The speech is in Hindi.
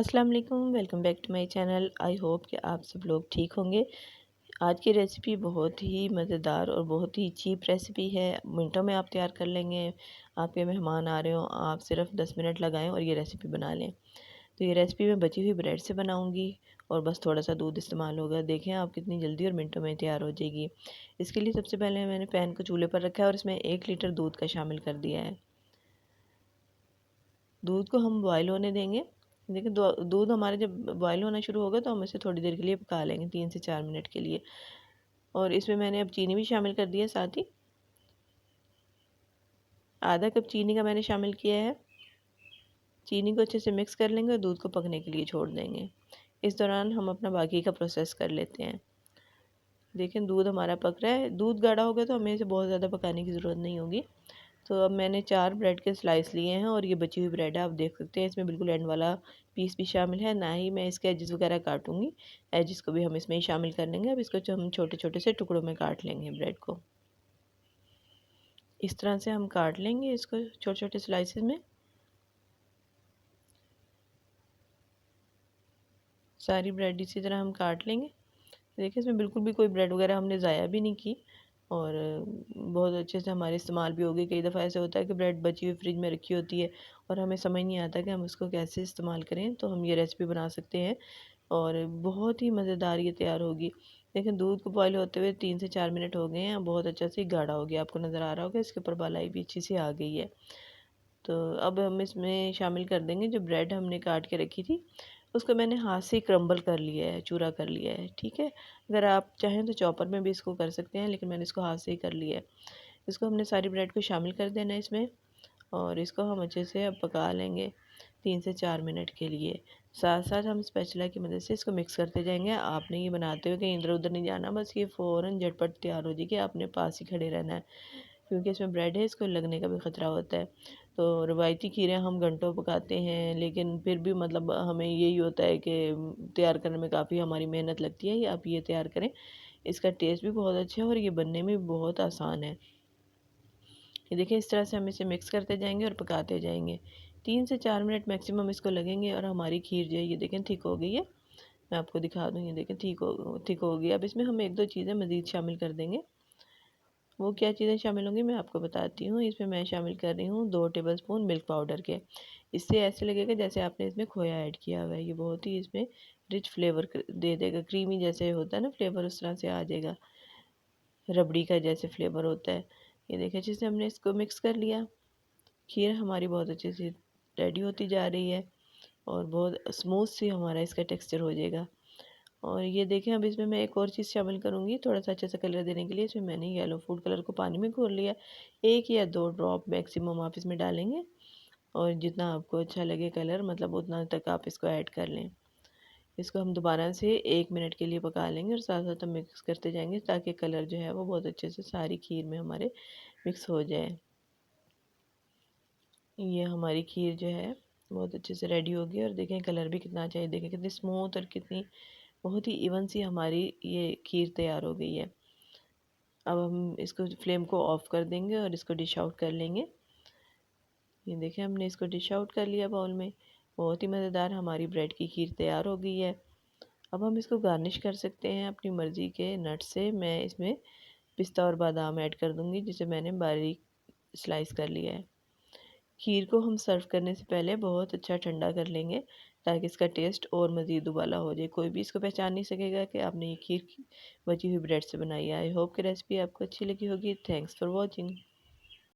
अस्सलाम वालेकुम, welcome back to my channel. I hope कि आप सब लोग ठीक होंगे। आज की रेसिपी बहुत ही मज़ेदार और बहुत ही चीप रेसिपी है। मिनटों में आप तैयार कर लेंगे। आपके मेहमान आ रहे हो, आप सिर्फ 10 मिनट लगाएं और ये रेसिपी बना लें। तो ये रेसिपी मैं बची हुई ब्रेड से बनाऊंगी और बस थोड़ा सा दूध इस्तेमाल होगा। देखें आप कितनी जल्दी और मिनटों में तैयार हो जाएगी। इसके लिए सबसे पहले मैंने पैन को चूल्हे पर रखा है और इसमें 1 लीटर दूध का शामिल कर दिया है। दूध को हम बॉयल होने देंगे। देखिए दूध हमारे जब बॉयल होना शुरू होगा तो हम इसे थोड़ी देर के लिए पका लेंगे, 3 से 4 मिनट के लिए। और इसमें मैंने अब चीनी भी शामिल कर दी है, साथ ही आधा कप चीनी का मैंने शामिल किया है। चीनी को अच्छे से मिक्स कर लेंगे और दूध को पकने के लिए छोड़ देंगे। इस दौरान हम अपना बाकी का प्रोसेस कर लेते हैं। देखें दूध हमारा पक रहा है। दूध गाढ़ा हो गया तो हमें इसे बहुत ज़्यादा पकाने की ज़रूरत नहीं होगी। तो अब मैंने 4 ब्रेड के स्लाइस लिए हैं और ये बची हुई ब्रेड है। आप देख सकते हैं इसमें बिल्कुल एंड वाला पीस भी शामिल है, ना ही मैं इसके एजेस वगैरह काटूंगी। एजेस को भी हम इसमें ही शामिल कर लेंगे। अब इसको हम छोटे छोटे से टुकड़ों में काट लेंगे। ब्रेड को इस तरह से हम काट लेंगे, इसको छोटे छोटे स्लाइसेस में। सारी ब्रेड इसी तरह हम काट लेंगे। देखिए इसमें बिल्कुल भी कोई ब्रेड वगैरह हमने ज़ाया भी नहीं की और बहुत अच्छे से हमारे इस्तेमाल भी होगी। कई दफ़ा ऐसा होता है कि ब्रेड बची हुई फ्रिज में रखी होती है और हमें समझ नहीं आता कि हम उसको कैसे इस्तेमाल करें। तो हम ये रेसिपी बना सकते हैं और बहुत ही मज़ेदार ये तैयार होगी। लेकिन दूध को बॉयल होते हुए 3 से 4 मिनट हो गए हैं। बहुत अच्छा से गाढ़ा हो गया, आपको नज़र आ रहा होगा। इसके ऊपर मलाई भी अच्छी सी आ गई है। तो अब हम इसमें शामिल कर देंगे जो ब्रेड हमने काट के रखी थी। उसको मैंने हाथ से क्रम्बल कर लिया है, चूरा कर लिया है। ठीक है, अगर आप चाहें तो चॉपर में भी इसको कर सकते हैं, लेकिन मैंने इसको हाथ से ही कर लिया है। इसको हमने सारी ब्रेड को शामिल कर देना है इसमें और इसको हम अच्छे से अब पका लेंगे 3 से 4 मिनट के लिए। साथ साथ हम स्पैचुला की मदद से इसको मिक्स करते जाएंगे। आपने ये बनाते हुए कहीं इधर उधर नहीं जाना, बस ये फ़ौरन झटपट तैयार हो जाएगी। आपने पास ही खड़े रहना है क्योंकि इसमें ब्रेड है, इसको लगने का भी ख़तरा होता है। तो रवायती खीरें हम घंटों पकाते हैं, लेकिन फिर भी मतलब हमें यही होता है कि तैयार करने में काफ़ी हमारी मेहनत लगती है। आप ये तैयार करें, इसका टेस्ट भी बहुत अच्छा है और ये बनने में बहुत आसान है। ये देखिए इस तरह से हम इसे मिक्स करते जाएंगे और पकाते जाएंगे। 3 से 4 मिनट मैक्सिमम इसको लगेंगे और हमारी खीर जो है ये देखें थिक हो गई है। मैं आपको दिखा दूँ, ये देखें थिक हो गई। अब इसमें हम 1-2 चीज़ें मज़ीद शामिल कर देंगे। वो क्या चीज़ें शामिल होंगी मैं आपको बताती हूँ। इसमें मैं शामिल कर रही हूँ 2 टेबलस्पून मिल्क पाउडर के। इससे ऐसे लगेगा जैसे आपने इसमें खोया ऐड किया हुआ है। ये बहुत ही इसमें रिच फ्लेवर दे देगा, क्रीमी जैसे होता है ना फ्लेवर, उस तरह से आ जाएगा। रबड़ी का जैसे फ्लेवर होता है। ये देखिए अच्छे से हमने इसको मिक्स कर लिया। खीर हमारी बहुत अच्छे से रेडी होती जा रही है और बहुत स्मूथ सी हमारा इसका टेक्सचर हो जाएगा। और ये देखें अब इसमें मैं एक और चीज़ शामिल करूँगी थोड़ा सा अच्छा सा कलर देने के लिए। इसमें मैंने येलो फूड कलर को पानी में घोल लिया। 1 या 2 ड्रॉप मैक्सिमम आप इसमें डालेंगे और जितना आपको अच्छा लगे कलर, मतलब उतना तक आप इसको ऐड कर लें। इसको हम दोबारा से 1 मिनट के लिए पका लेंगे और साथ साथ हम मिक्स करते जाएंगे ताकि कलर जो है वो बहुत अच्छे से सारी खीर में हमारे मिक्स हो जाए। ये हमारी खीर जो है बहुत अच्छे से रेडी होगी और देखें कलर भी कितना अच्छा है। देखें कितनी स्मूथ और कितनी बहुत ही इवन सी हमारी ये खीर तैयार हो गई है। अब हम इसको फ्लेम को ऑफ कर देंगे और इसको डिश आउट कर लेंगे। ये देखें हमने इसको डिश आउट कर लिया बाउल में। बहुत ही मज़ेदार हमारी ब्रेड की खीर तैयार हो गई है। अब हम इसको गार्निश कर सकते हैं अपनी मर्ज़ी के नट से। मैं इसमें पिस्ता और बादाम ऐड कर दूँगी जिसे मैंने बारीक स्लाइस कर लिया है। खीर को हम सर्व करने से पहले बहुत अच्छा ठंडा कर लेंगे ताकि इसका टेस्ट और मज़ीद उबाला हो जाए। कोई भी इसको पहचान नहीं सकेगा कि आपने ये खीर बची हुई ब्रेड से बनाई है। आई होप कि रेसिपी आपको अच्छी लगी होगी। Thanks for watching.